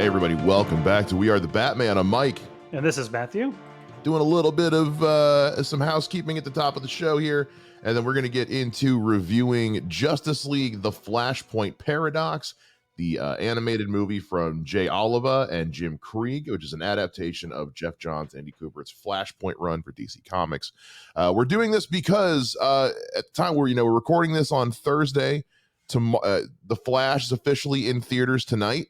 everybody, welcome back to We Are the Batman. I'm Mike. And this is Matthew. Doing a little bit of some housekeeping at the top of the show here, and then we're going to get into reviewing Justice League: The Flashpoint Paradox, the animated movie from Jay Oliva and Jim Krieg, which is an adaptation of Jeff Johns' Andy Kupert's Flashpoint run for DC Comics. We're doing this because at the time we're recording this on Thursday. The Flash is officially in theaters tonight.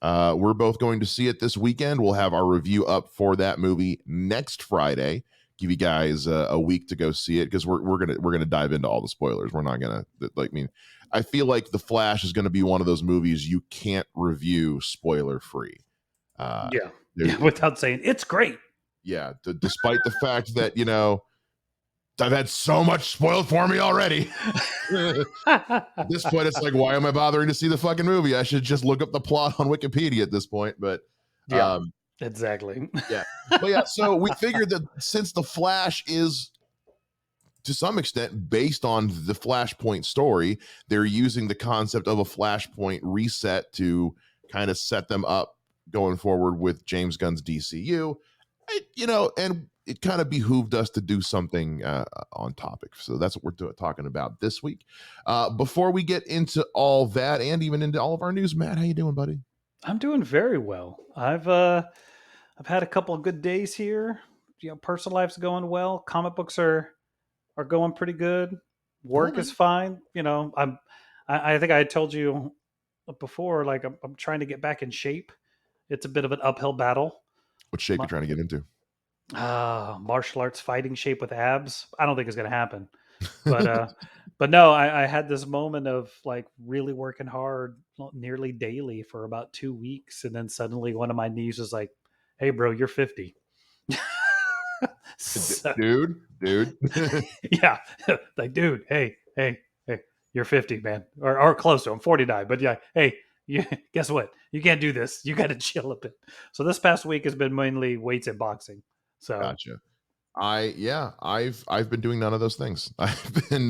We're both going to see it this weekend. We'll have our review up for that movie next Friday. Give you guys a week to go see it because we're gonna dive into all the spoilers. We're not gonna I feel like The Flash is gonna be one of those movies you can't review spoiler free. Without saying it's great. Yeah, despite the fact that I've had so much spoiled for me already. At this point, it's like, why am I bothering to see the fucking movie? I should just look up the plot on Wikipedia at this point. But exactly. So we figured that since The Flash is to some extent based on the Flashpoint story, they're using the concept of a Flashpoint reset to kind of set them up going forward with James Gunn's DCU. And it kind of behooved us to do something on topic. So that's what we're talking about this week. Before we get into all that and even into all of our news, Matt, how you doing, buddy? I'm doing very well. I've had a couple of good days here. Personal life's going well. Comic books are going pretty good. Work is fine. I think I had told you before, like I'm trying to get back in shape. It's a bit of an uphill battle. What shape are you trying to get into? Martial arts fighting shape with abs. I don't think it's going to happen. But no, I had this moment of like really working hard nearly daily for about 2 weeks. And then suddenly one of my knees was like, hey, bro, you're 50. Dude. Yeah. Like, dude, hey, you're 50, man. Or close to. I'm 49. But yeah, hey, guess what? You can't do this. You got to chill a bit. So this past week has been mainly weights and boxing. So gotcha. I've been doing none of those things. I've been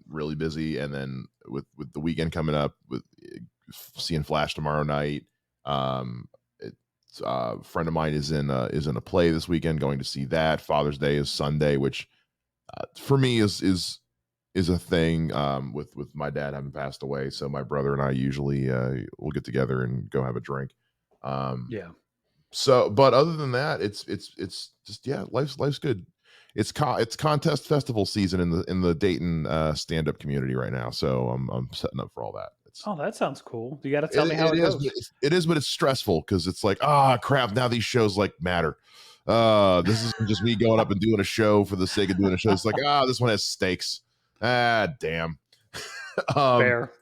really busy, and then with the weekend coming up, with seeing Flash tomorrow night. It's a friend of mine is in a play this weekend, going to see that. Father's Day is Sunday, which for me is a thing. With my dad having passed away, so my brother and I usually will get together and go have a drink. So, but other than that, it's just life's good. It's contest festival season in the Dayton stand-up community right now. So I'm setting up for all that. That sounds cool. You got to tell me how it goes. It is, but it's stressful because it's like, crap. Now these shows like matter. This isn't just me going up and doing a show for the sake of doing a show. It's like, this one has stakes. Damn. Fair.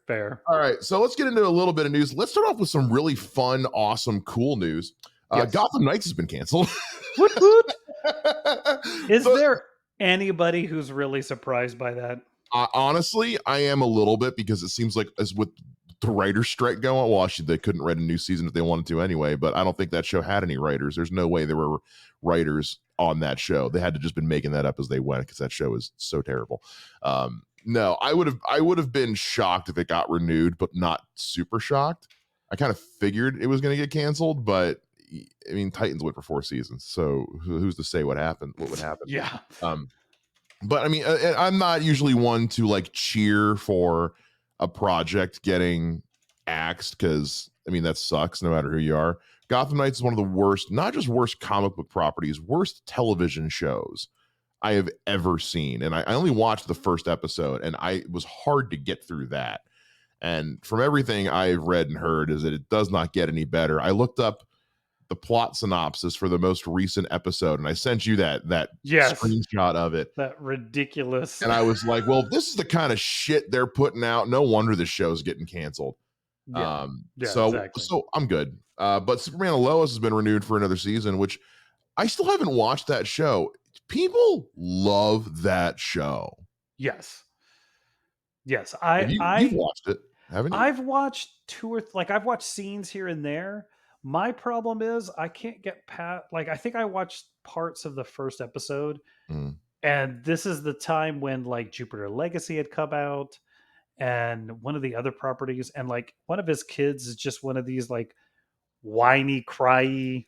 All right, so let's get into a little bit of news. Let's start off with some really fun, awesome, cool news. Yes. Gotham Knights has been canceled. Is there anybody who's really surprised by that? Honestly, I am a little bit, because it seems like, as with the writer's strike going, well, they couldn't write a new season if they wanted to anyway, but I don't think that show had any writers. There's no way there were writers on that show. They had to just been making that up as they went, because that show is so terrible. No, I would have been shocked if it got renewed, but not super shocked. I kind of figured it was going to get canceled, but I mean, Titans went for 4 seasons, so who's to say what would happen? Yeah. But I mean, I'm not usually one to like cheer for a project getting axed, because I mean, that sucks no matter who you are. Gotham Knights is one of the worst, not just worst comic book properties, worst television shows I have ever seen. And I only watched the first episode, and it was hard to get through that. And from everything I've read and heard is that it does not get any better. I looked up the plot synopsis for the most recent episode, and I sent you that screenshot of it. That ridiculous. And I was like, well, this is the kind of shit they're putting out. No wonder the show's getting canceled. So I'm good. But Superman and Lois has been renewed for another season, which I still haven't watched that show. People love that show. Yes. You've watched it, haven't you? I've watched I've watched scenes here and there. My problem is I can't get past, I think I watched parts of the first episode, and this is the time when Jupiter Legacy had come out, and one of the other properties, and like one of his kids is just one of these like whiny, cryy,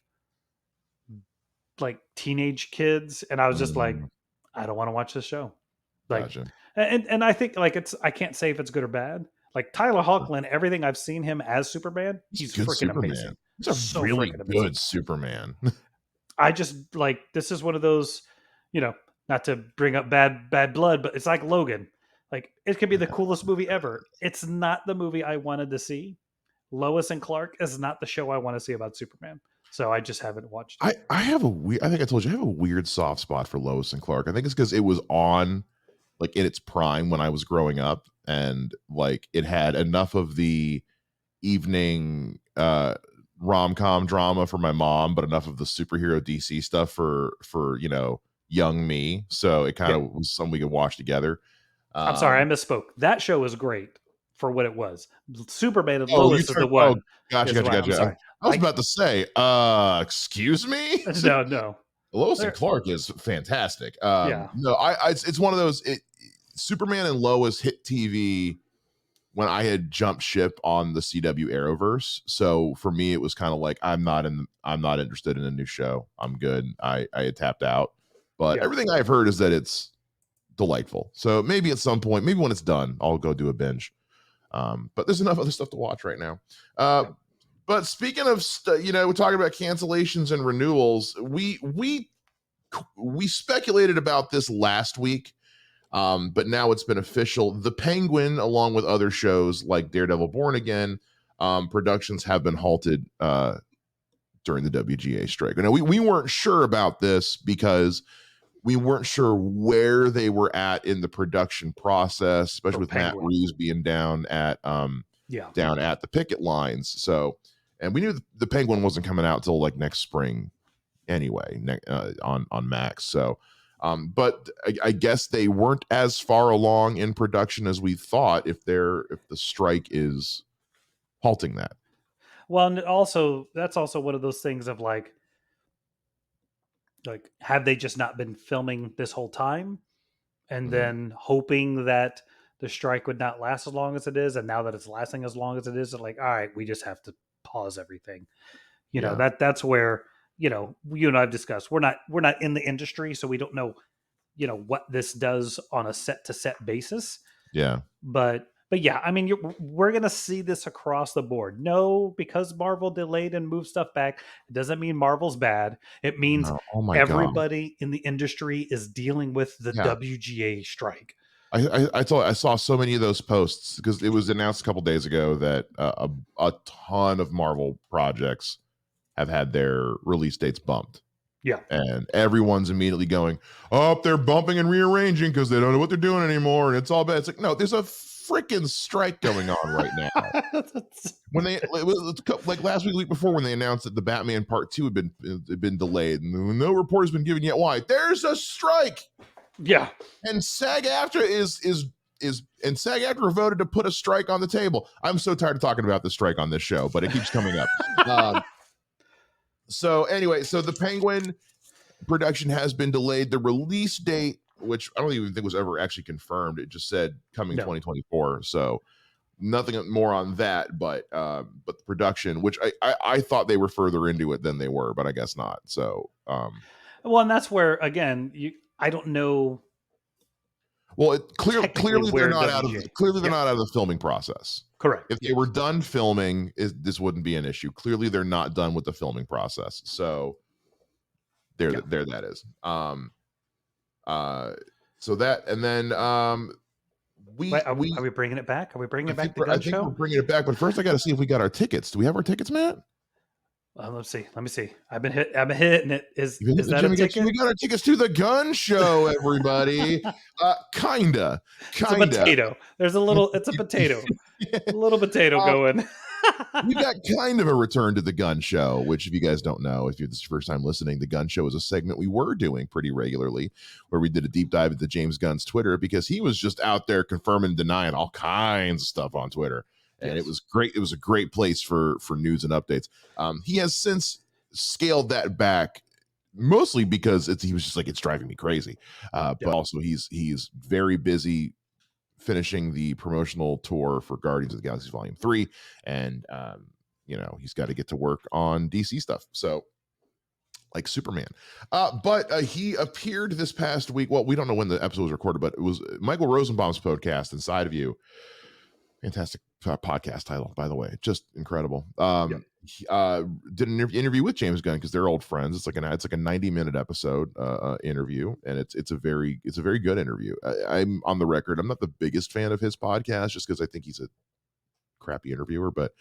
like teenage kids, and I was just like, Mm, I don't want to watch this show. Like, gotcha. and I think like I can't say if it's good or bad. Like Tyler Hoechlin, everything I've seen him as Superman, He's a he's good freaking Superman. amazing, He's a so really freaking amazing. good Superman. I just like this is one of those, you know, not to bring up bad blood, but it's like Logan. Like it could be the coolest movie ever. It's not the movie I wanted to see. Lois and Clark is not the show I want to see about Superman. So I just haven't watched it. I have a weird. I think I told you I have a weird soft spot for Lois and Clark. I think it's because it was on like in its prime when I was growing up, and like it had enough of the evening rom-com drama for my mom, but enough of the superhero DC stuff for young me. So it kind Yeah. of was something we could watch together. I'm sorry, I Um misspoke. That show was great for what it was. Superman and oh, you Lois is the turned oh one. gotcha, Is gotcha, what I'm gotcha. sorry. I was about to say, excuse me? No, no. Lois and There, Clark is fantastic. yeah. No, it's one of those Superman and Lois hit TV when I had jumped ship on the CW Arrowverse. So for me, it was kind of like I'm not interested in a new show. I'm good. I had tapped out. But Yeah. everything I've heard is that it's delightful. So maybe at some point, maybe when it's done, I'll go do a binge. But there's enough other stuff to watch right now. Yeah. But speaking of, we're talking about cancellations and renewals. We speculated about this last week, but now it's been official. The Penguin, along with other shows like Daredevil Born Again, productions have been halted during the WGA strike. Now, we weren't sure about this because we weren't sure where they were at in the production process, especially For with Matt Penguin. Reeves being Yeah. down at the picket lines. So, and we knew the Penguin wasn't coming out till like next spring anyway, on Max. So, but I guess they weren't as far along in production as we thought. If the strike is halting that. Well, and also that's also one of those things of like have they just not been filming this whole time and Mhm. then hoping that the strike would not last as long as it is, and now that it's lasting as long as it is, they're like, all right, we just have to pause everything. Yeah, That's where you and I've discussed we're not in the industry, so we don't know what this does on a set to set basis. yeah. But yeah, I mean, we're gonna see this across the board. No, because Marvel delayed and moved stuff back, it doesn't mean Marvel's bad. It means No, oh my god. everybody in the industry is dealing with the Yeah. WGA strike. I saw so many of those posts because it was announced a couple days ago that a ton of Marvel projects have had their release dates bumped. Yeah. And everyone's immediately going, "Oh, they're bumping and rearranging because they don't know what they're doing anymore, and it's all bad." It's like, no, there's a freaking strike going on right now. When they like last week, week before, when they announced that the Batman Part 2 had been delayed, and no report has been given yet. Why? There's a strike, Yeah. and SAG-AFTRA and SAG-AFTRA voted to put a strike on the table. I'm so tired of talking about the strike on this show, but it keeps coming up. So anyway, so the Penguin production has been delayed. The release date, which I don't even think was ever actually confirmed, it just said coming No. 2024. So nothing more on that, but the production, which I thought they were further into it than they were, but I guess not. So Well, and that's where again, I don't know well, technically clearly they're where not out of WGA. clearly they're Yeah. not out of the filming process. Correct. If they Yes. were done filming, this wouldn't be an issue. Clearly, they're not done with the filming process. So Yeah. there that is. So that, and then Wait, are we we bringing it back? Are we bringing back the I gun think we're show? bringing it back, but first I got to see if we got our tickets. Do we have our tickets, Matt? Let's see. Let me see. I've been hitting it. Is You hit the that a gym again? ticket? We got our tickets to the gun show, everybody. Kinda, It's a kinda. potato. There's a little. It's a potato. A little potato Um, going. we got kind of a return to the gun show, which if you guys don't know, if you're this first time listening, the gun show is a segment we were doing pretty regularly where we did a deep dive into James Gunn's Twitter because he was just out there confirming and denying all kinds of stuff on Twitter. And it was great. It was a great place for news and updates. He has since scaled that back mostly because he was just like, it's driving me crazy. But also he's very busy finishing the promotional tour for Guardians of the Galaxy Volume 3, and he's got to get to work on DC stuff. So, like Superman. But he appeared this past week. Well, we don't know when the episode was recorded, but it was Michael Rosenbaum's podcast, Inside of You. Fantastic podcast title, by the way, just incredible. He, did an interview with James Gunn because they're old friends. It's like a 90-minute episode interview, and it's a very good interview. I'm on the record. I'm not the biggest fan of his podcast just because I think he's a crappy interviewer, but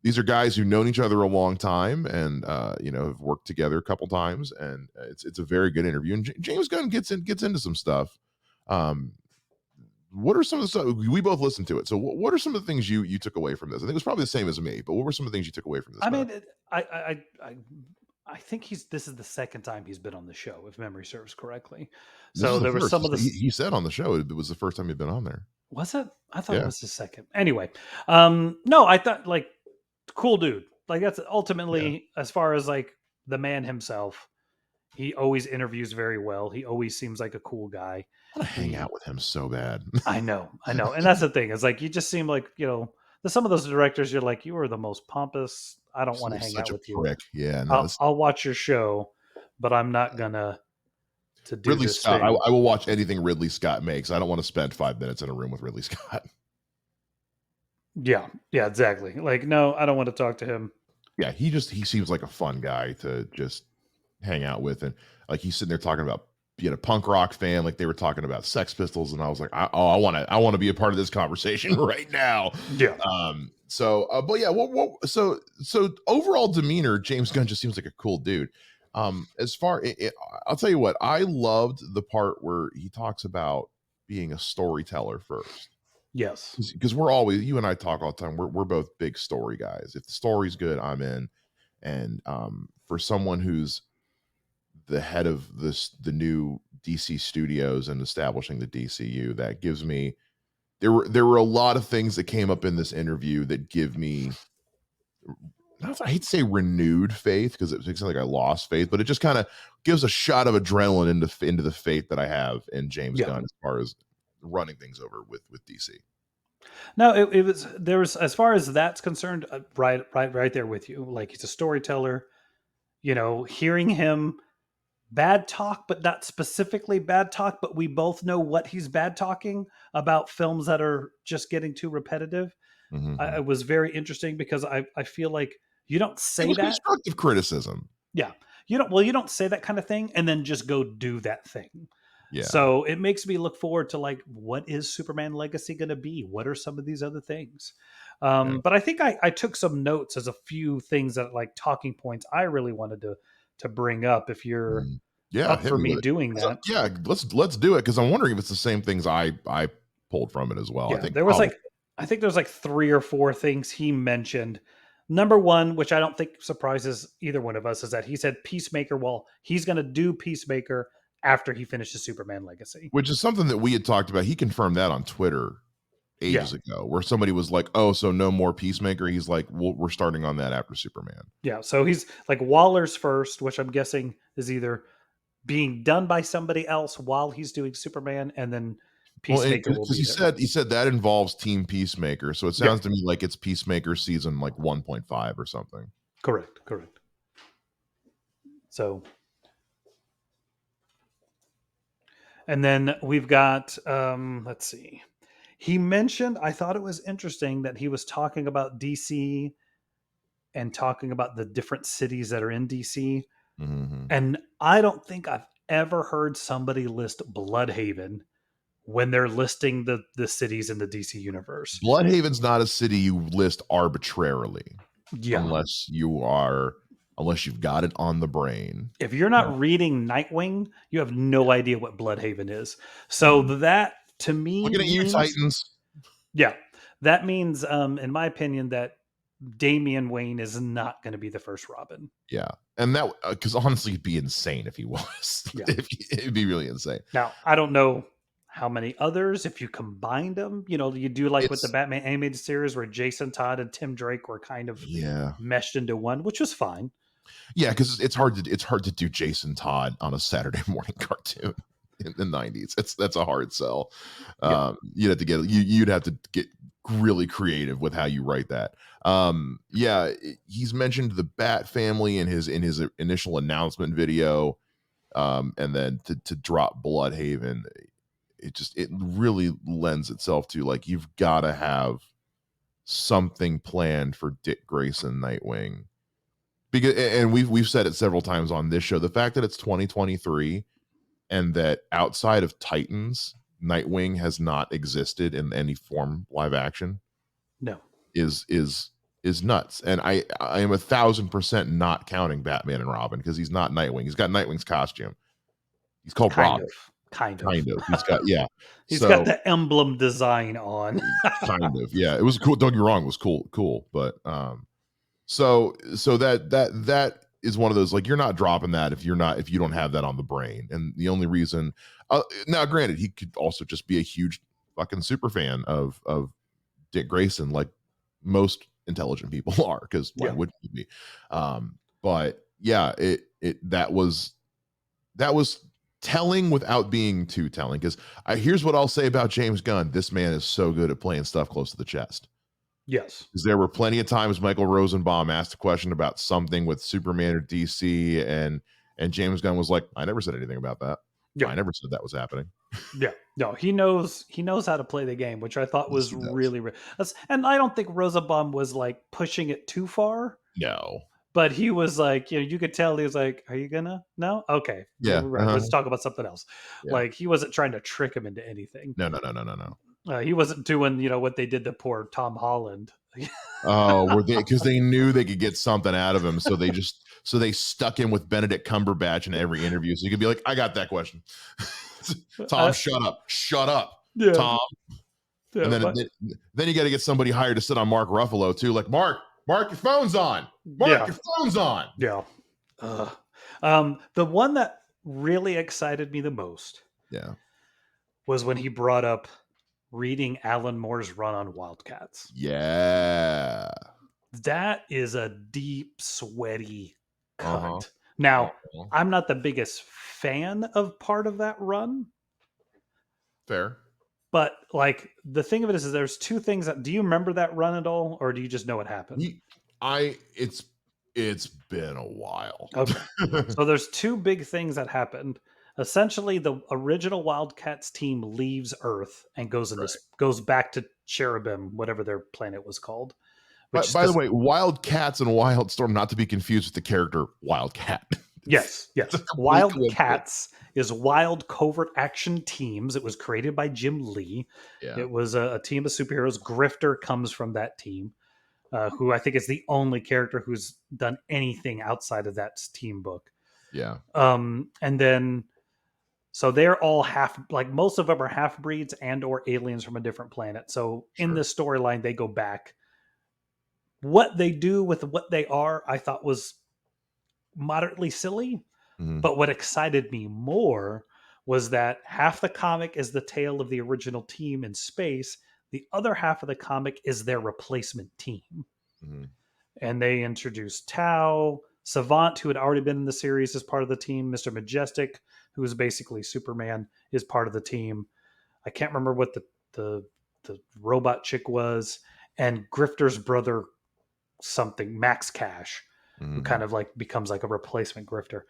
these are guys who've known each other a long time and have worked together a couple times, and it's a very good interview. And James Gunn gets into some stuff. What are some of the stuff we both listened to it? So what are some of the things you took away from this? I think it was probably the same as me, but what were some of the things you took away from this? I mean, I think this is the second time he's been on the show, if memory serves correctly. So there was some of the he said on the show it was the first time he'd been on there. Was it? I thought it was the second. Anyway, no, I thought like cool dude. Like that's ultimately as far as like the man himself. He always interviews very well. He always seems like a cool guy. I want to hang out with him so bad. I know. And that's the thing. It's like, you just seem like, some of those directors, you're like, you are the most pompous. I don't want to hang out with prick. you. Yeah. No, I'll watch your show, but I'm not gonna do Ridley this Scott. thing. I will watch anything Ridley Scott makes. I don't want to spend 5 minutes in a room with Ridley Scott. Yeah, exactly. Like, no, I don't want to talk to him. Yeah, he seems like a fun guy to just hang out with, and like he's sitting there talking about being a punk rock fan, like they were talking about Sex Pistols, and I was like, I want to be a part of this conversation right now. Yeah. But yeah, so overall demeanor, James Gunn just seems like a cool dude. As far, I'll tell you what, I loved the part where he talks about being a storyteller first. Yes, because we're always, you and I talk all the time. We're both big story guys. If the story's good, I'm in. And for someone who's the head of the new DC studios and establishing the DCU, that gives me, there were a lot of things that came up in this interview that give me, I hate to say renewed faith because it makes it like I lost faith, but it just kind of gives a shot of adrenaline into the faith that I have in James Gunn as far as running things over with DC. No, there was, as far as that's concerned, right there with you. Like, he's a storyteller. Hearing him bad talk, but not specifically bad talk, but we both know what he's bad talking about, films that are just getting too repetitive. Mm-hmm. It was very interesting because I feel like you don't say that constructive criticism. Yeah, you don't say that kind of thing and then just go do that thing. Yeah. So it makes me look forward to, like, what is Superman Legacy going to be? What are some of these other things? But I think I took some notes as a few things that, like, talking points I really wanted to bring up. If you're up for me doing that, let's do it, because I'm wondering if it's the same things I pulled from it as well. Yeah, I think there's like 3 or 4 things he mentioned. Number one, which I don't think surprises either one of us, is that he said Peacemaker. Well, he's going to do Peacemaker after he finishes Superman Legacy, which is something that we had talked about. He confirmed that on Twitter ages ago, where somebody was like, oh, so no more Peacemaker. He's like, well, we're starting on that after Superman. Yeah, so he's like Waller's first, which I'm guessing is either being done by somebody else while he's doing Superman, and then Peacemaker will be there. He said that involves Team Peacemaker, so it sounds to me like it's Peacemaker season like 1.5 or something. Correct. So, and then we've got, let's see. He mentioned, I thought it was interesting that he was talking about DC and talking about the different cities that are in DC. Mm-hmm. And I don't think I've ever heard somebody list Bloodhaven when they're listing the cities in the DC universe. Bloodhaven's not a city you list arbitrarily. Yeah. Unless you've got it on the brain. If you're not reading Nightwing, you have no idea what Bloodhaven is. So that, to me, looking at you, Titans. Yeah. That means, in my opinion, that Damian Wayne is not going to be the first Robin. Yeah. And that, because honestly, it'd be insane if he was. Yeah. It'd be really insane. Now, I don't know how many others, if you combined them, you do like with the Batman animated series where Jason Todd and Tim Drake were kind of meshed into one, which was fine. Yeah, because it's hard to do Jason Todd on a Saturday morning cartoon. in the 90s. That's a hard sell. Yeah. You'd have to get really creative with how you write that. Yeah, he's mentioned the Bat family in his initial announcement video, and then to drop Bloodhaven. It really lends itself to, like, you've got to have something planned for Dick Grayson Nightwing, because, and we've said it several times on this show, the fact that it's 2023 and that outside of Titans, Nightwing has not existed in any form live action No. is nuts. And I am 1,000% not counting Batman and Robin, because he's not Nightwing. He's got Nightwing's costume. He's called Kind Robin. of. Kind of. Kind of. He's got, yeah. He's got So the emblem design on. kind of, yeah. It was cool. Don't get me wrong, it was cool. But so that is one of those, like, you're not dropping that if you don't have that on the brain. And the only reason, now granted, he could also just be a huge fucking super fan of Dick Grayson, like most intelligent people are, because why Yeah. wouldn't you be? But yeah, that was telling without being too telling. Because here's what I'll say about James Gunn: this man is so good at playing stuff close to the chest. Yes. Because there were plenty of times Michael Rosenbaum asked a question about something with Superman or DC, and James Gunn was like, "I never said anything about that. Yeah. I never said that was happening." Yeah. No, he knows how to play the game, which I thought Yes, was he does. really and I don't think Rosenbaum was like pushing it too far, No. but he was like, you could tell he was like, "Are you gonna? No, okay, Yeah. right. Let's talk about something else." Yeah. Like, he wasn't trying to trick him into anything. No. He wasn't doing what they did to poor Tom Holland. Oh, because they knew they could get something out of him, so they stuck him with Benedict Cumberbatch in every interview, so you could be like, "I got that question." Tom, shut up, Yeah. Tom. Yeah, And then you got to get somebody hired to sit on Mark Ruffalo too. Like, Mark, your phone's on. Mark, your phone's on. Yeah. The one that really excited me the most, Yeah, was when he brought up reading Alan Moore's run on Wildcats. yeah. That is a deep, sweaty cut. Uh-huh. Now, Uh-huh. I'm not the biggest fan of part of that run. Fair. But, like, the thing of it is there's two things that, do you remember that run at all, or do you just know what happened? It's been a while. Okay. So there's two big things that happened. Essentially, the original Wildcats team leaves Earth and goes back to Cherubim, whatever their planet was called. But by the way, Wildcats and Wildstorm, not to be confused with the character Wildcat. Yes. Wildcats is Wild Covert Action Teams. It was created by Jim Lee. Yeah. It was a team of superheroes. Grifter comes from that team, who I think is the only character who's done anything outside of that team book. Yeah. And then, so they're all most of them are half breeds and or aliens from a different planet. So in the storyline, they go back. What they do with what they are, I thought was moderately silly. Mm-hmm. But what excited me more was that half the comic is the tale of the original team in space. The other half of the comic is their replacement team. Mm-hmm. And they introduced Tao, Savant, who had already been in the series, as part of the team. Mr. Majestic, who is basically Superman, is part of the team. I can't remember what the robot chick was. And Grifter's brother, something, Max Cash, who kind of like becomes like a replacement Grifter.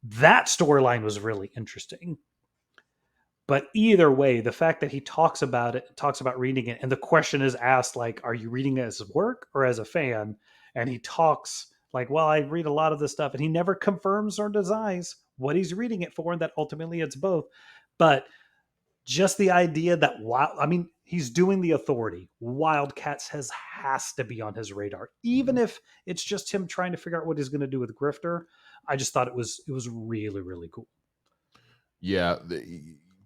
That storyline was really interesting. But either way, the fact that he talks about reading it, and the question is asked, like, are you reading it as work or as a fan? And he talks like, well, I read a lot of this stuff, and he never confirms or denies what he's reading it for, and that ultimately it's both. But just the idea that, he's doing the Authority. Wildcats has to be on his radar, even if it's just him trying to figure out what he's going to do with Grifter. I just thought it was really, really cool. Yeah,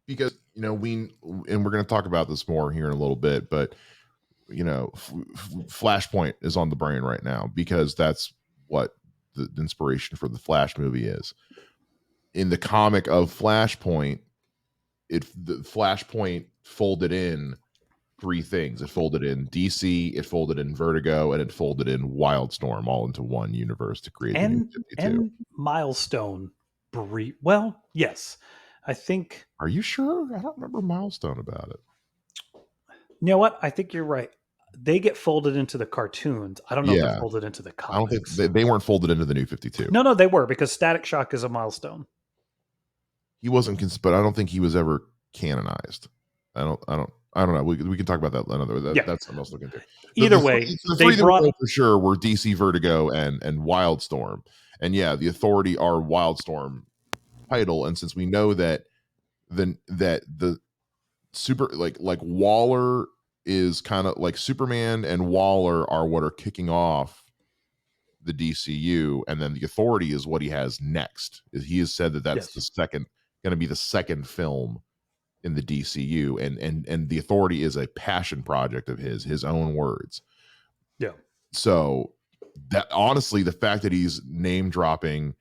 because we're going to talk about this more here in a little bit, but Flashpoint is on the brain right now, because that's what the inspiration for the Flash movie is. In the comic of Flashpoint, the Flashpoint folded in three things. It folded in DC, it folded in Vertigo, and it folded in Wildstorm, all into one universe to create the New 52. And Milestone. Well, yes. I think. Are you sure? I don't remember Milestone about it. You know what? I think you're right. They get folded into the cartoons. I don't know if they're Yeah, folded into the I don't think comics. they weren't folded into the New 52. No, they were because Static Shock is a milestone. He wasn't, but I don't think he was ever canonized. I don't know. We can talk about that another. Yeah. That's something else to look into. Either way, The they three that we know brought. for sure were DC Vertigo and Wildstorm, and yeah, the Authority are Wildstorm title. And since we know that the super like Waller is kind of like Superman and Waller are what are kicking off the DCU, and then the Authority is what he has next. He has said that that's the second going to be the second film in the DCU, and the Authority is a passion project of his own words. Yeah. So that honestly, the fact that he's name dropping,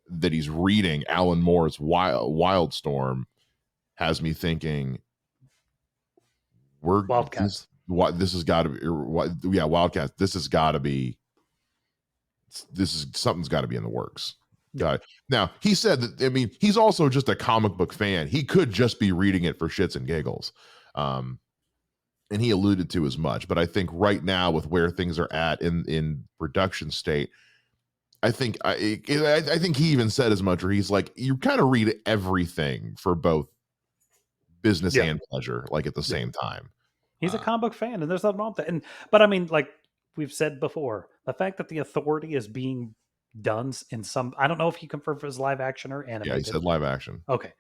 that he's reading Alan Moore's Wildstorm has me thinking Wildcats. This has got to be Wildcats. This has got to be something's got to be in the works. Got it. Now he said that. I mean, he's also just a comic book fan. He could just be reading it for shits and giggles, and he alluded to as much. But I think right now, with where things are at in production state, I think I think he even said as much. Where he's like, you kind of read everything for both business and pleasure, like at the same time. He's a comic book fan, and there's nothing wrong with that. But I mean, like we've said before, the fact that the Authority is being done in some, I don't know if he confirmed if it was live action or animated. Yeah, he said live action. Okay,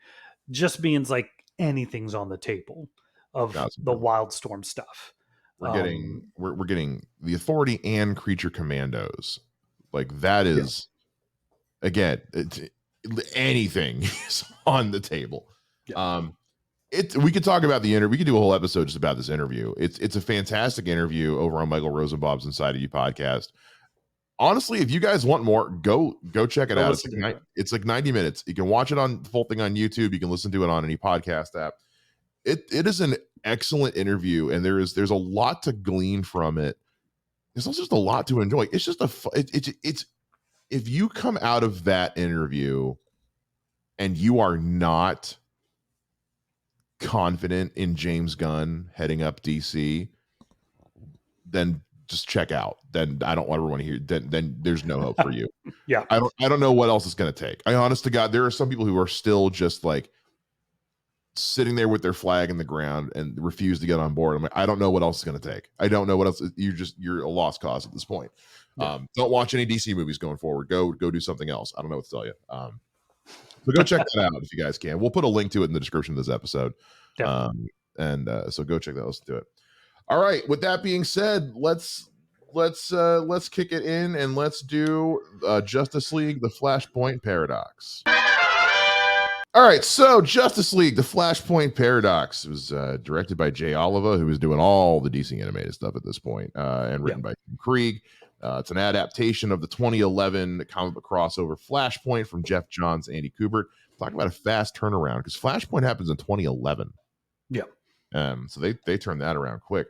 just means like anything's on the table of the Wildstorm stuff. We're getting the Authority and Creature Commandos. Like that is again, anything is on the table. Yeah. We could talk about the interview. We could do a whole episode just about this interview. It's a fantastic interview over on Michael Rosenbaum's Inside of You podcast. Honestly, if you guys want more, go check it out. It's like 90 minutes. You can watch it on the full thing on YouTube. You can listen to it on any podcast app. It is an excellent interview, and there's a lot to glean from it. There's also just a lot to enjoy. It's just it's if you come out of that interview and you are not confident in James Gunn heading up DC, then just check out. Then I don't ever want to hear. Then there's no hope for you. Yeah, I don't know what else it's going to take. I honest to God, there are some people who are still just like sitting there with their flag in the ground and refuse to get on board. I'm like, I don't know what else it's going to take. I don't know what else. You're a lost cause at this point. Yeah. Don't watch any DC movies going forward. Go do something else. I don't know what to tell you. So go check that out if you guys can. We'll put a link to it in the description of this episode. Yeah. So go check that. Listen to it. All right. With that being said, let's kick it in and let's do Justice League: The Flashpoint Paradox. All right, so Justice League: The Flashpoint Paradox was directed by Jay Oliva, who is doing all the DC animated stuff at this point, and written by Tim Krieg. It's an adaptation of the 2011 comic book crossover Flashpoint from Jeff Johns, Andy Kubert. Talk about a fast turnaround, because Flashpoint happens in 2011. Yeah. So they turned that around quick.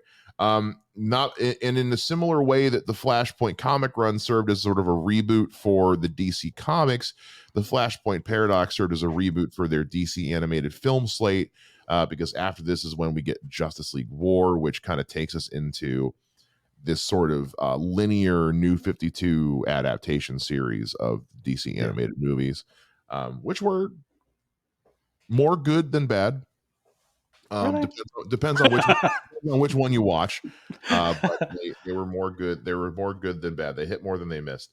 Not in a similar way that the Flashpoint comic run served as sort of a reboot for the DC comics, the Flashpoint Paradox served as a reboot for their DC animated film slate, because after this is when we get Justice League War, which kind of takes us into this sort of linear New 52 adaptation series of DC animated movies, which were more good than bad. Really? Depends on which one you watch. But they were more good. They were more good than bad. They hit more than they missed.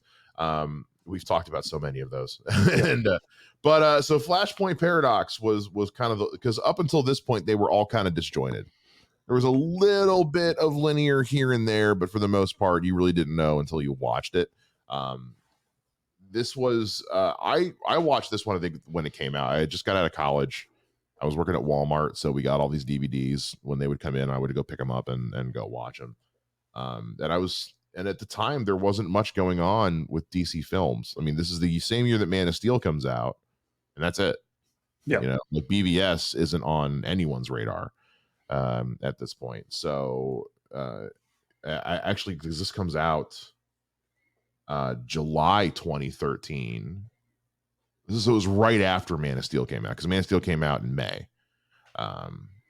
We've talked about so many of those. So Flashpoint Paradox was kind of because up until this point they were all kind of disjointed. There was a little bit of linear here and there, but for the most part, you really didn't know until you watched it. This was I watched this one, I think, when it came out. I just got out of college. I was working at Walmart, so we got all these DVDs. When they would come in, I would go pick them up and go watch them. And at the time, there wasn't much going on with DC films. I mean, this is the same year that Man of Steel comes out, and that's it. Yeah, like BVS isn't on anyone's radar at this point. So because this comes out July 2013. So it was right after Man of Steel came out, because Man of Steel came out in May.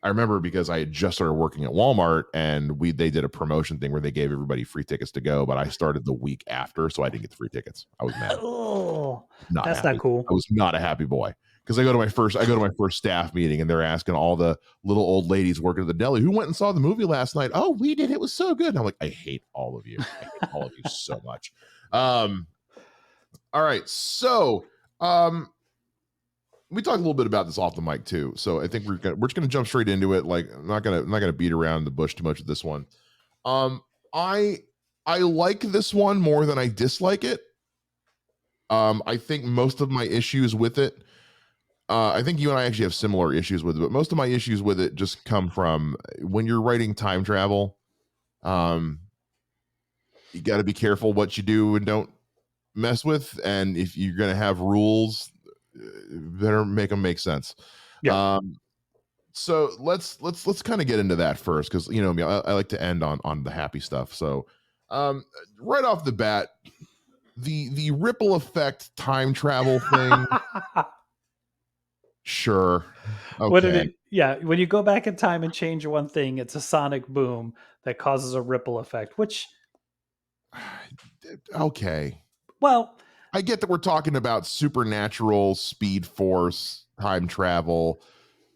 I remember because I had just started working at Walmart, and they did a promotion thing where they gave everybody free tickets to go, but I started the week after, so I didn't get the free tickets. I was mad. Oh, Not that's not happy. I cool. was not a happy boy, because I go to my first staff meeting, and they're asking all the little old ladies working at the deli, who went and saw the movie last night. Oh, we did. It was so good. And I'm like, I hate all of you. I hate all of you so much. Um, all right. So we talked a little bit about this off the mic too. So I think we're just gonna jump straight into it. Like, I'm not gonna beat around the bush too much with this one. Um, I I like this one more than I dislike it. I think most of my issues with it, I think you and I actually have similar issues with it, but most of my issues with it just come from when you're writing time travel. Um, you got to be careful what you do and don't mess with, and if you're gonna have rules, better make them make sense. Yeah. Um, so let's kind of get into that first, because you know me, I like to end on the happy stuff. So um, right off the bat, the ripple effect time travel thing, sure, What did okay. it? Yeah, when you go back in time and change one thing, it's a sonic boom that causes a ripple effect. Which, Okay, well, I get that we're talking about supernatural speed force time travel,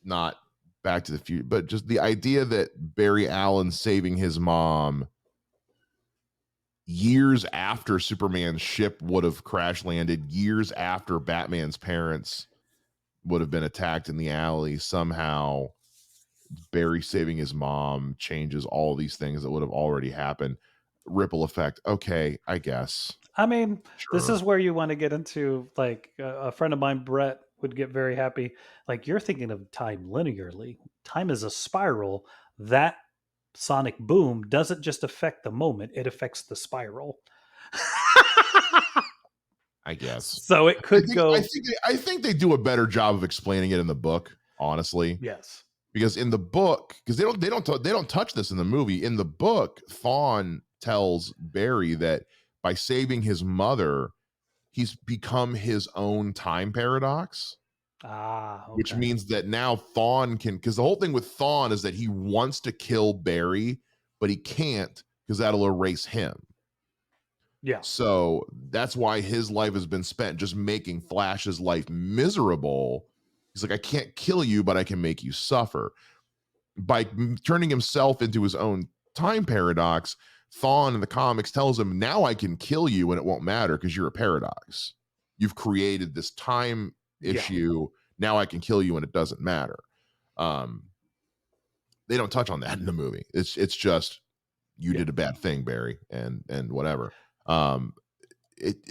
not Back to the Future, but just the idea that Barry Allen saving his mom years after Superman's ship would have crash landed, years after Batman's parents would have been attacked in the alley, somehow Barry saving his mom changes all these things that would have already happened. Ripple effect. Okay, I guess. I mean, this Sure. is where you want to get into like a friend of mine, Brett, would get very happy. Like you're thinking of time linearly. Time is a spiral. That sonic boom doesn't just affect the moment; it affects the spiral. I guess. So it I could think I go. think I think they do a better job of explaining it in the book, honestly. Yes. Because in the book, because they don't touch this in the movie. In the book, Thawne tells Barry that by saving his mother, he's become his own time paradox, Ah, which okay. means that now Thawne can, because the whole thing with Thawne is that he wants to kill Barry, but he can't because that'll erase him. Yeah. So that's why his life has been spent just making Flash's life miserable. He's like, I can't kill you, but I can make you suffer. By turning himself into his own time paradox, Thawne in the comics tells him, now I can kill you and it won't matter because you're a paradox. You've created this time Yeah. issue. Now I can kill you and it doesn't matter. Um, they don't touch on that in the movie. It's just you Yeah. did a bad thing, Barry, and whatever. Um,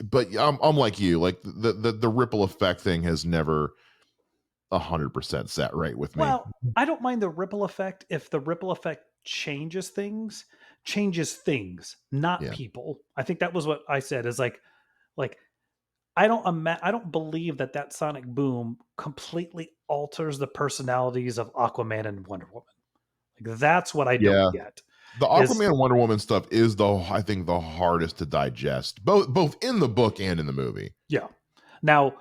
but I'm like you, like the ripple effect thing has never 100% sat right with me. Well, I don't mind the ripple effect if the ripple effect changes things, not Yeah, people. I think that was what I said is like I don't believe that that sonic boom completely alters the personalities of Aquaman and Wonder Woman. Like that's what I don't yeah. get The is Aquaman Wonder Woman stuff is I think the hardest to digest, both in the book and in the movie. yeah. Now,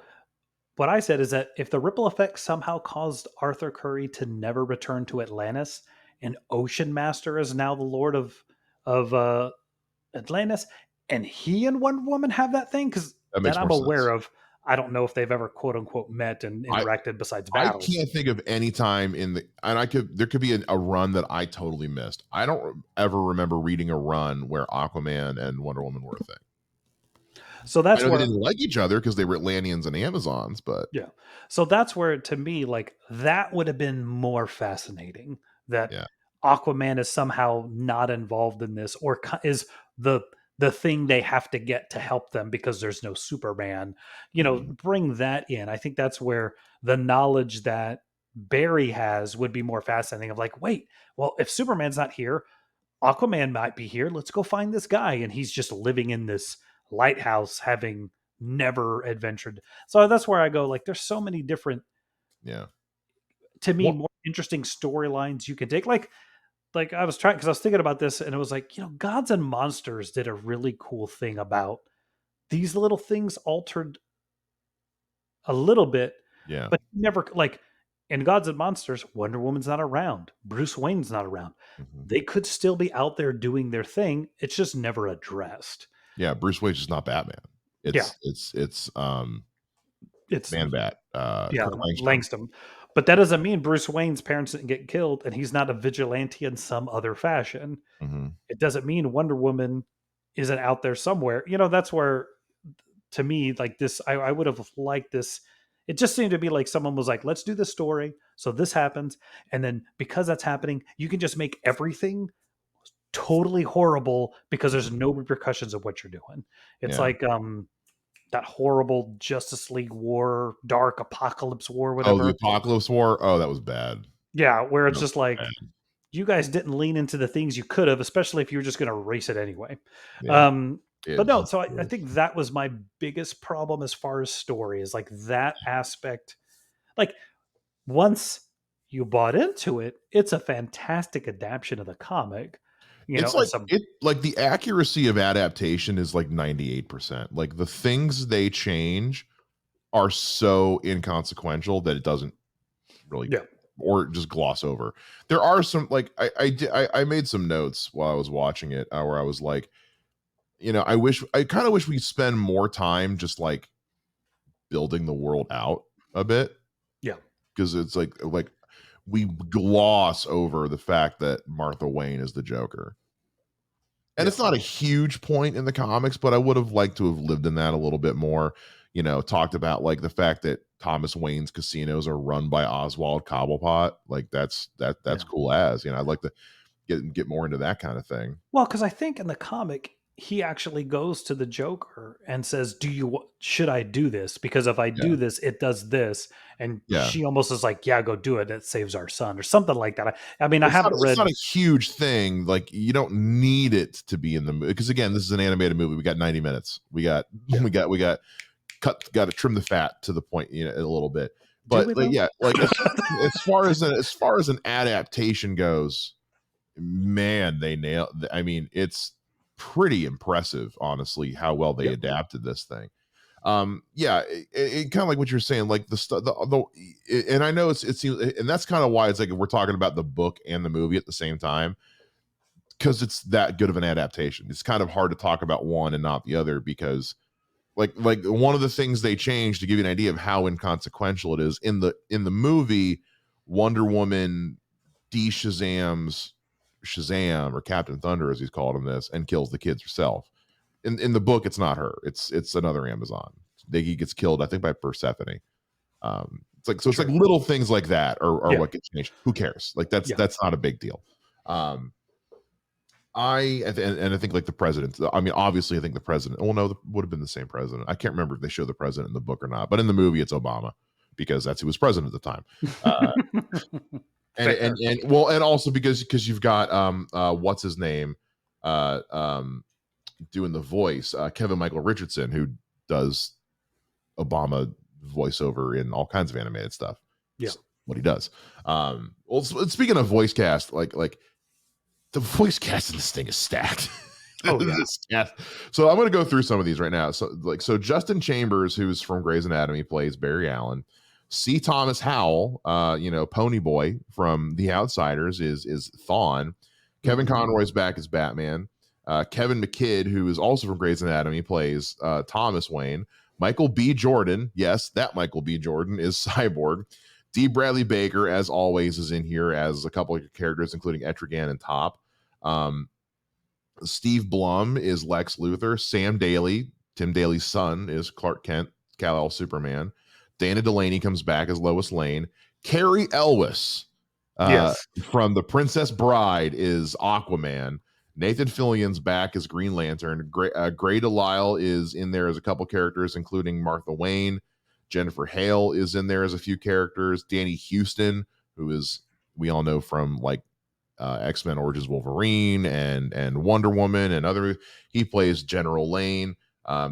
what I said is that if the ripple effect somehow caused Arthur Curry to never return to Atlantis and Ocean Master is now the lord of Atlantis, and he and Wonder Woman have that thing because That that makes more I'm aware sense. of. I don't know if they've ever quote unquote met and I interacted besides I battles. can't think of any time and there could be a run that I totally missed. I don't ever remember reading a run where Aquaman and Wonder Woman were a thing. So I that's know they where, didn't like each other because they were Atlanteans and Amazons, but yeah. So that's where, to me, like that would have been more fascinating. That yeah. Aquaman is somehow not involved in this, or is the the thing they have to get to help them because there's no Superman. You know, Mhm. bring that in. I think that's where the knowledge that Barry has would be more fascinating. Of like, wait, well, if Superman's not here, Aquaman might be here. Let's go find this guy. And he's just living in this lighthouse, having never adventured. So that's where I go. Like, there's so many different, Yeah. to me, What more interesting storylines you can take. Like I was trying because I was thinking about this, and it was like, Gods and Monsters did a really cool thing about these little things altered a little bit, Yeah. but never like in Gods and Monsters, Wonder Woman's not around. Bruce Wayne's not around. Mhm. They could still be out there doing their thing. It's just never addressed. Yeah, Bruce Wayne's just not Batman. Yeah, It's it's Man Bat, yeah, Kurt Langstrom. Langston. But that doesn't mean Bruce Wayne's parents didn't get killed and he's not a vigilante in some other fashion. Mhm. It doesn't mean Wonder Woman isn't out there somewhere. That's where, to me, like this, I would have liked this. It just seemed to be like someone was like, let's do this story. So this happens. And then because that's happening, you can just make everything totally horrible because there's Mhm. no repercussions of what you're doing. It's Yeah. like that horrible Justice League War, Dark Apocalypse War, Oh, the whatever. Apocalypse War? Oh, that was bad. Yeah, where That it's was just like bad. you guys didn't lean into the things you could have, especially if you were just going to erase it anyway. Yeah. Um, but It's no, just so I gross. think that was my biggest problem as far as story is like that aspect. Like once you bought into it, it's a fantastic adaptation of the comic. It's And like some it like the accuracy of adaptation is like 98%. Like the things they change are so inconsequential that it doesn't really yeah, or just gloss over. There are some like I made some notes while I was watching it where I was like, I kind of wish we spend more time just like building the world out a bit yeah, because it's like we gloss over the fact that Martha Wayne is the Joker. And yeah, it's not a huge point in the comics, but I would have liked to have lived in that a little bit more. Talked about like the fact that Thomas Wayne's casinos are run by Oswald Cobblepot. Like that's yeah. cool as, I'd like to get more into that kind of thing. Well, because I think in the comic, he actually goes to the Joker and says, should I do this? Because if I Yeah. do this, it does this. And Yeah. she almost is like, yeah, go do it. It saves our son or something like that. I mean, I haven't It's not read. a huge thing. Like you don't need it to be in the movie because again, this is an animated movie. We got 90 minutes. We got Yeah. we got got to trim the fat to the point, a little bit. Do But we like, though? yeah, like as far as an adaptation goes, man, they nailed. I mean, it's pretty impressive, honestly, how well they Yeah. adapted this thing. Yeah, it kind of like what you're saying, like the stuff, and I know it seems, and that's kind of why it's like if we're talking about the book and the movie at the same time because it's that good of an adaptation. It's kind of hard to talk about one and not the other because like one of the things they changed to give you an idea of how inconsequential it is in the movie, Wonder Woman Shazam or Captain Thunder as he's called in this and kills the kids herself. In the book, it's not her. It's another Amazon. He gets killed, I think, by Persephone. It's like True. little things like that are Yeah. what get changed. Who cares? Like that's Yeah. that's not a big deal. Um, and I think like the president. I mean, obviously, I think the president. Well, no, would have been the same president. I can't remember if they show the president in the book or not, but in the movie, it's Obama because that's who was president at the time. Uh, and Fair. well, and also because you've got what's his name, uh, um, doing the voice, Kevin Michael Richardson, who does Obama voiceover in all kinds of animated stuff. Yeah. It's what he does. Well, speaking of voice cast, like the voice cast in this thing is stacked. Oh yeah. So I'm going to go through some of these right now. So Justin Chambers, who's from Grey's Anatomy, plays Barry Allen. C. Thomas Howell, Pony Boy from The Outsiders, is Thawne. Kevin Mhm. Conroy's back as Batman. Kevin McKidd, who is also from Grey's Anatomy, plays Thomas Wayne. Michael B. Jordan, yes, that Michael B. Jordan is Cyborg. D. Bradley Baker, as always, is in here as a couple of characters, including Etrigan and Top. Um, Steve Blum is Lex Luthor. Sam Daly, Tim Daly's son, is Clark Kent, Kal-El Superman. Dana Delaney comes back as Lois Lane. Carrie Elwes Yes. from The Princess Bride is Aquaman. Nathan Fillion's back as Green Lantern. Gray Delisle is in there as a couple characters, including Martha Wayne. Jennifer Hale is in there as a few characters. Danny Houston, who is we all know from like X-Men Origins Wolverine and Wonder Woman and other. He plays General Lane.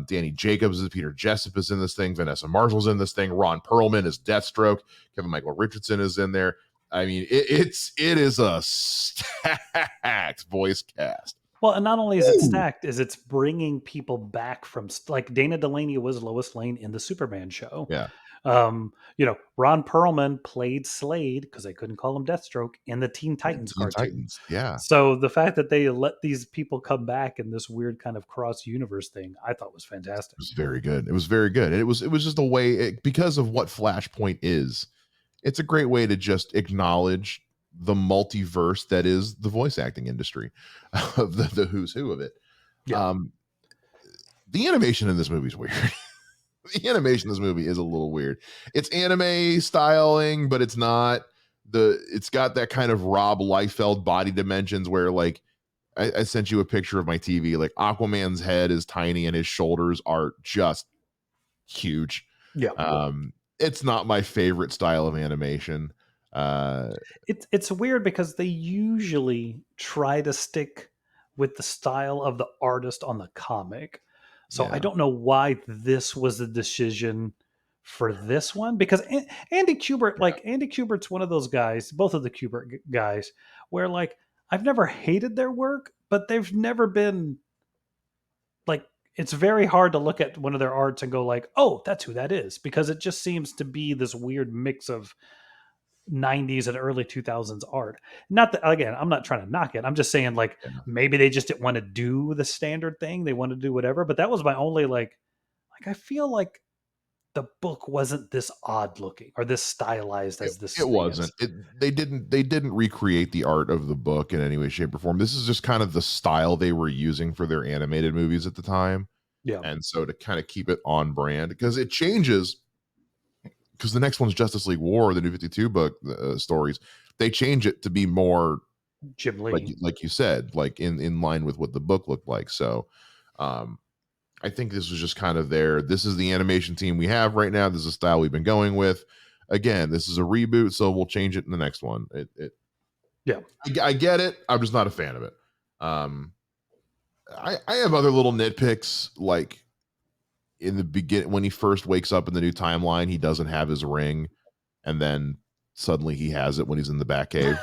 Danny Jacobs is Peter Jessup is in this thing. Vanessa Marshall's in this thing. Ron Perlman is Deathstroke. Kevin Michael Richardson is in there. I mean, it is a stacked voice cast. Well, and not only is it Ooh, stacked, is it's bringing people back from like Dana Delaney was Lois Lane in the Superman show. yeah, Ron Perlman played Slade because they couldn't call him Deathstroke in the Teen and Titans Teen cartoon. Titans, yeah. So the fact that they let these people come back in this weird kind of cross universe thing, I thought was fantastic. Was very good. It was very good. And it was just a way because of what Flashpoint is. It's a great way to just acknowledge the multiverse that is the voice acting industry of the who's who of it. Yeah, Um, the animation in this movie is weird. The animation in this movie is a little weird. It's anime styling, but it's not it's got that kind of Rob Liefeld body dimensions where like I sent you a picture of my TV. Like Aquaman's head is tiny and his shoulders are just huge. yeah. It's not my favorite style of animation. Uh, It's weird because they usually try to stick with the style of the artist on the comic. So I yeah, don't know why this was the decision for this one because Andy Kubert, yeah, like Andy Kubert's one of those guys, both of the Kubert guys, where like I've never hated their work, but they've never been like it's very hard to look at one of their arts and go like, "Oh, that's who that is," because it just seems to be this weird mix of 90s and early 2000s art. Not that again, I'm not trying to knock it. I'm just saying like yeah. maybe they just didn't want to do the standard thing. They wanted to do whatever, but that was my only like I feel like the book wasn't this odd looking or this stylized It, as this it thing wasn't. is. They didn't recreate the art of the book in any way, shape, or form. This is just kind of the style they were using for their animated movies at the time. Yeah. And so to kind of keep it on brand because it changes because the next one's Justice League War, the New 52 book stories. They change it to be more Jim like Lee. like you said, like in line with what the book looked like. So um I think this was just kind of there. This is the animation team we have right now. This is the style we've been going with. Again, this is a reboot, so we'll change it in the next one. Yeah. I get it. I'm just not a fan of it. Um, I have other little nitpicks, like in the beginning when he first wakes up in the new timeline, he doesn't have his ring, and then suddenly he has it when he's in the Batcave.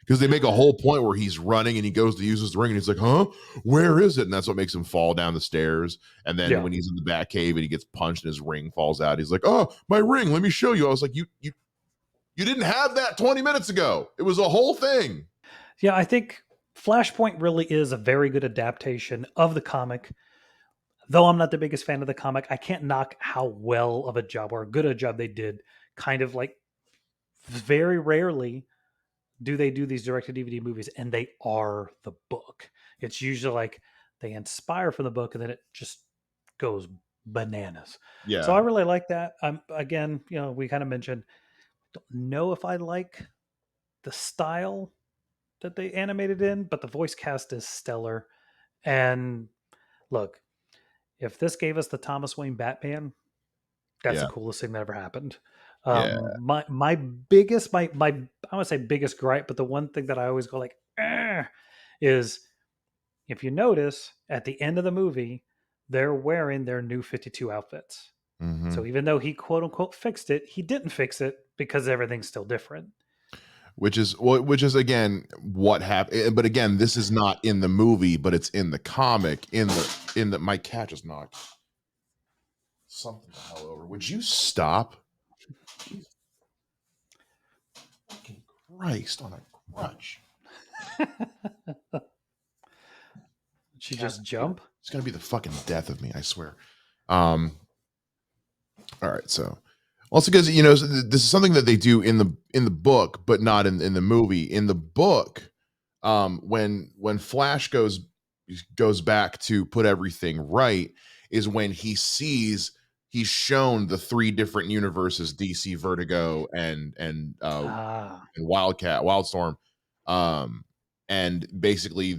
Because they make a whole point where he's running and he goes to use his ring and he's like, "Huh, where is it?" And that's what makes him fall down the stairs. And then Yeah. when he's in the Batcave and he gets punched and his ring falls out, he's like, "Oh, my ring! Let me show you." I was like, "You didn't have that 20 minutes ago. It was a whole thing." Yeah, I think Flashpoint really is a very good adaptation of the comic. Though I'm not the biggest fan of the comic, I can't knock how well of a job or good a job they did. Kind of like very rarely do they do these direct to DVD movies and they are the book. It's usually like they inspire from the book and then it just goes bananas. So Yeah, I really like that. Again, we kind of mentioned, don't know if I like the style that they animated in, but the voice cast is stellar. And look, if this gave us the Thomas Wayne Batman, that's the yeah, coolest thing that ever happened. yeah. My biggest my I want to say biggest gripe, but the one thing that I always go like is if you notice at the end of the movie, they're wearing their new 52 outfits. Hmm. So even though he quote unquote fixed it, he didn't fix it because everything's still different. Which is again what happened. But again, this is not in the movie, but it's in the comic. In the my cat just knocked something the hell over. Would you stop? Jesus fucking Christ on a crutch. She Cat's just gonna, jump. it's gonna be the fucking death of me, I swear. Um, all right, so also because this is something that they do in the book, but not in the movie. In the book, when Flash goes back to put everything right, is when he's shown the three different universes: DC, Vertigo, Ah, and Wildstorm, um, and basically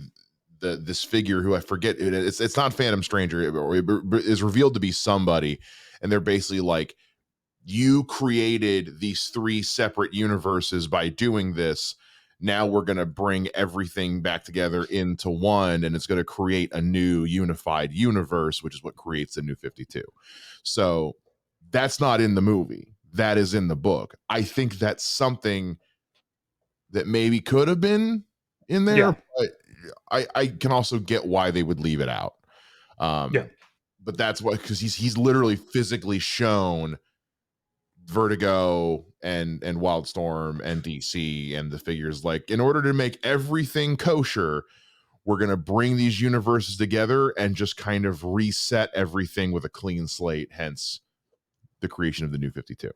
this figure who I forget it's not Phantom Stranger it is revealed to be somebody, and they're basically like, you created these three separate universes by doing this. Now we're going to bring everything back together into one, and it's going to create a new unified universe, which is what creates the new 52. So that's not in the movie. That is in the book. I think that's something that maybe could have been in there, yeah. but I can also get why they would leave it out. Yeah. But that's what, because he's literally physically shown Vertigo and Wildstorm and DC and the figures, like, in order to make everything kosher, we're going to bring these universes together and just kind of reset everything with a clean slate, hence the creation of the New 52.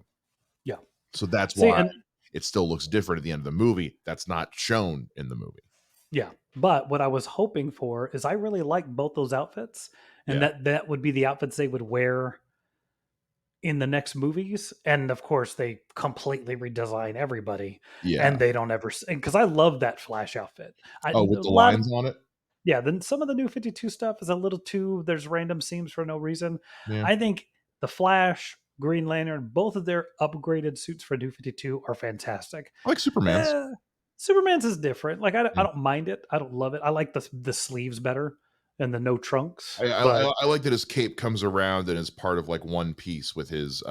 Yeah. So that's See, why and it still looks different at the end of the movie. That's not shown in the movie. yeah, but what I was hoping for is I really like both those outfits, and Yeah. that would be the outfits they would wear in the next movies. And of course, they completely redesign everybody, Yeah. and they don't ever because I love that Flash outfit. Oh, A with the lot of lines on it. yeah, then some of the new 52 stuff is a little too there's random seams for no reason. Yeah. I think the Flash, Green Lantern, both of their upgraded suits for New 52 are fantastic. I like Superman's. Eh, Superman's is different. Like I Yeah. don't mind it. I don't love it. I like the sleeves better and the no trunks. I, But I like that his cape comes around and is part of like one piece with his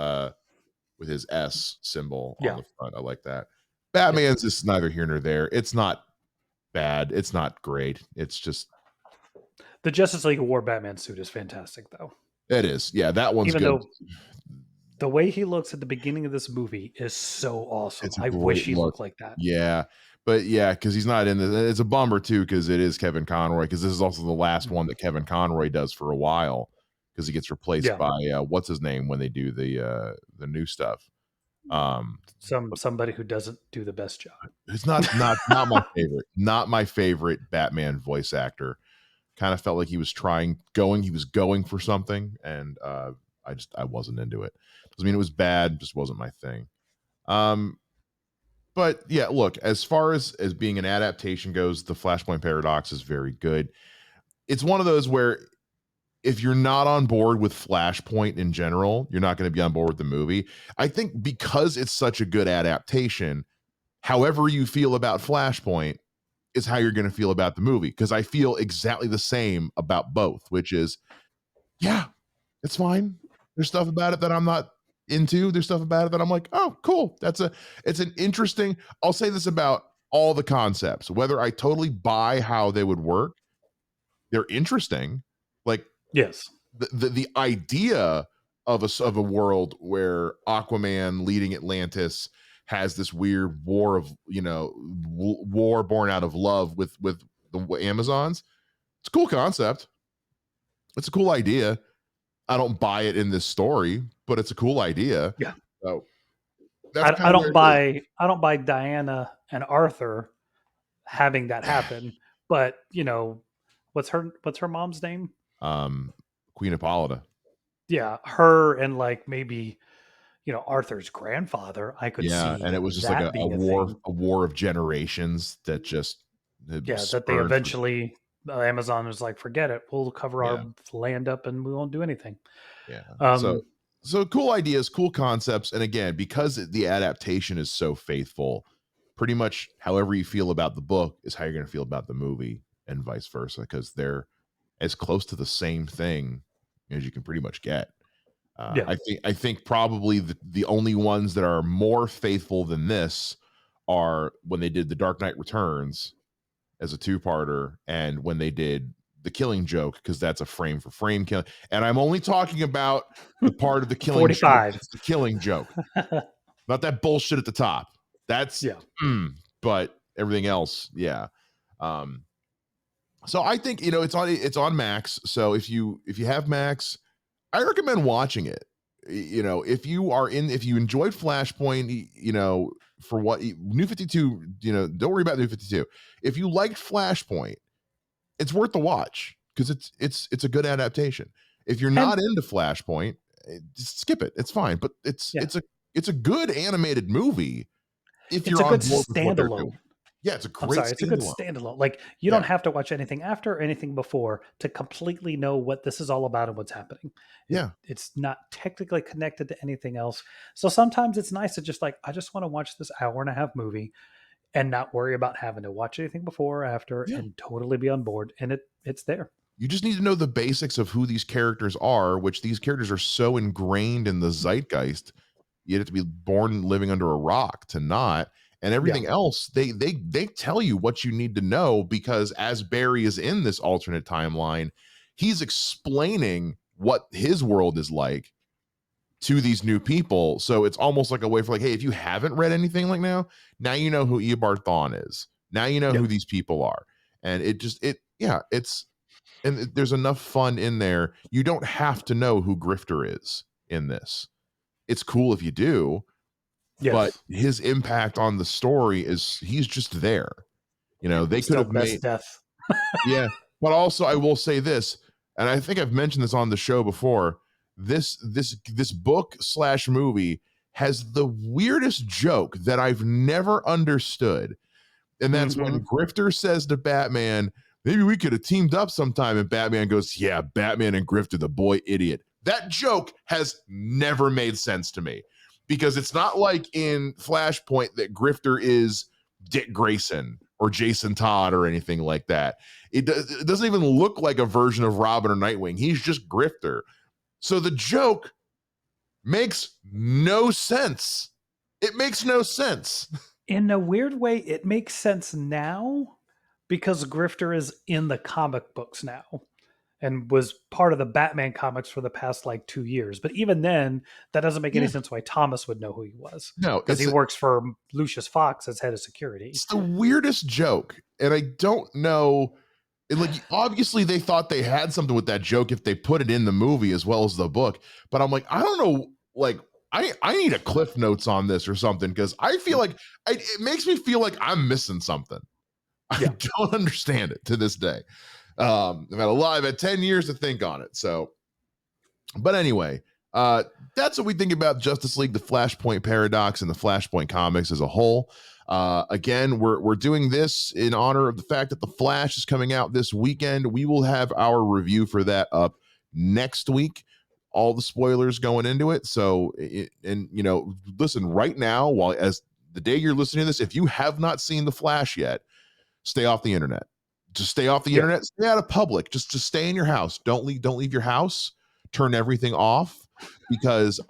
S symbol on yeah, the front. I like that. yeah. Batman's just neither here nor there. It's not bad. It's not great. It's just, The Justice League War Batman suit is fantastic though. it is. Yeah, that one's Even good. though the way he looks at the beginning of this movie is so awesome. It's a I wish great he look. looked like that. Yeah. But yeah, because he's not in the, it's a bummer too, because it is Kevin Conroy, because this is also the last one that Kevin Conroy does for a while, because he gets replaced Yeah. by what's his name when they do the new stuff. Somebody who doesn't do the best job. It's not my favorite. Not my favorite Batman voice actor. Kind of felt like he was going for something, and I wasn't into it. Doesn't mean it was bad, just wasn't my thing. Um, but yeah, look, as far as being an adaptation goes, the Flashpoint Paradox is very good. It's one of those where if you're not on board with Flashpoint in general, you're not going to be on board with the movie. I think because it's such a good adaptation, however you feel about Flashpoint is how you're going to feel about the movie. Because I feel exactly the same about both, which is, yeah, it's fine. There's stuff about it that I'm not into. There's stuff about it that I'm like, oh, cool. It's an interesting. I'll say this about all the concepts, whether I totally buy how they would work, they're interesting. Like Yes. the idea of a world where Aquaman leading Atlantis has this weird war of, war born out of love with the Amazons. It's a cool concept. It's a cool idea. I don't buy it in this story, but it's a cool idea. Yeah. So that's kind I of where don't it is. buy Diana and Arthur having that happen. But what's her mom's name? Um, Queen Hippolyta. Yeah, her and like maybe Arthur's grandfather. I could Yeah, and see it was just like that being a war thing. a war of generations that just Yeah, that they spurred for, eventually Amazon was like, forget it, we'll cover yeah. our land up and we won't do anything. Yeah. So Um, cool ideas, cool concepts, and again, because the adaptation is so faithful, pretty much however you feel about the book is how you're going to feel about the movie, and vice versa, because they're as close to the same thing as you can pretty much get. yeah, I think probably the only ones that are more faithful than this are when they did The Dark Knight Returns as a two-parter, and when they did The Killing Joke, because that's a frame for frame killing. And I'm only talking about the part of The Killing Joke 45. that's The Killing Joke, not that bullshit at the top. That's Yeah, but everything else, yeah. Um, so I think it's on Max. So if you have Max, I recommend watching it. If you enjoyed Flashpoint, for what New 52, don't worry about New 52. If you liked Flashpoint, it's worth the watch, because it's a good adaptation. If you're and not into Flashpoint, just skip it. It's fine, but it's yeah, it's a good animated movie if it's you're a on good board with what they're doing. standalone. Yeah, it's a I'm great sorry, it's a good standalone. standalone. Like you Yeah, don't have to watch anything after or anything before to completely know what this is all about and what's happening. yeah. It's not technically connected to anything else. So sometimes it's nice to just like I just want to watch this hour and a half movie and not worry about having to watch anything before or after Yeah. and totally be on board. And it's there. You just need to know the basics of who these characters are, which these characters are so ingrained in the zeitgeist. You'd have to be born living under a rock to not. and everything else, they tell you what you need to know, because as Barry is in this alternate timeline, he's explaining what his world is like to these new people. So it's almost like a way for like, hey, if you haven't read anything like now you know who Eobard Thawne is. Now you know who these people are. And there's enough fun in there. You don't have to know who Grifter is in this. It's cool if you do, but his impact on the story is he's just there. You know, they could have made death. yeah. But also I will say this, and I think I've mentioned this on the show before. This book / movie has the weirdest joke that I've never understood. And that's when Grifter says to Batman, maybe we could have teamed up sometime. And Batman goes, yeah, Batman and Grifter, the boy idiot. That joke has never made sense to me, because it's not like in Flashpoint that Grifter is Dick Grayson or Jason Todd or anything like that. It doesn't even look like a version of Robin or Nightwing. He's just Grifter. So the joke makes no sense. It makes no sense. In a weird way, it makes sense now because Grifter is in the comic books now and was part of the Batman comics for the past like 2 years. But even then, that doesn't make any sense why Thomas would know who he was. No, because he works for Lucius Fox as head of security. It's the weirdest joke. And I don't know. Like, obviously they thought they had something with that joke if they put it in the movie as well as the book. But I'm like, I don't know. Like, I need a Cliff Notes on this or something, because I feel like it makes me feel like I'm missing something. I don't understand it to this day. I've had 10 years to think on it. So, but anyway, that's what we think about Justice League, the Flashpoint Paradox, and the Flashpoint comics as a whole. Again, we're doing this in honor of the fact that the Flash is coming out this weekend. We will have our review for that up next week. All the spoilers going into it. So, listen, right now, while as the day you're listening to this, if you have not seen the Flash yet, stay off the internet. Just stay off the internet. Stay out of public. Just stay in your house. Don't leave your house. Turn everything off, because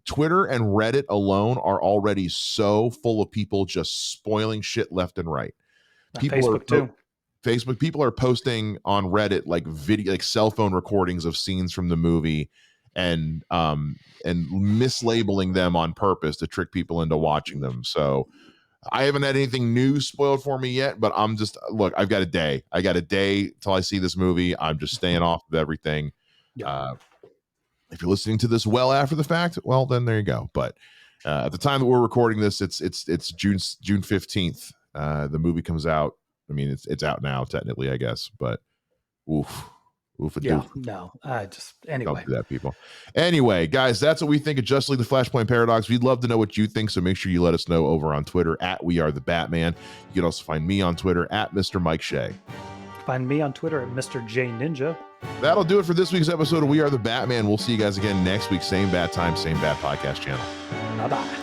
Twitter and Reddit alone are already so full of people just spoiling shit left and right. Facebook too. Facebook people are posting on Reddit like video, like cell phone recordings of scenes from the movie, and mislabeling them on purpose to trick people into watching them. So I haven't had anything new spoiled for me yet, but I'm just, look, I've got a day. I got a day till I see this movie. I'm just staying off of everything. If you're listening to this well after the fact, well, then there you go. But at the time that we're recording this, it's June 15th. The movie comes out. I mean, it's out now technically, I guess, but oof. Anyway. Don't do that, people. Anyway, guys, that's what we think of Justice League, the Flashpoint Paradox. We'd love to know what you think, so make sure you let us know over on Twitter at We Are the Batman. You can also find me on Twitter at Mr. Mike Shea. Find me on Twitter at Mr. J Ninja. That'll do it for this week's episode of We Are the Batman. We'll see you guys again next week. Same bat time, same bat podcast channel. Bye-bye.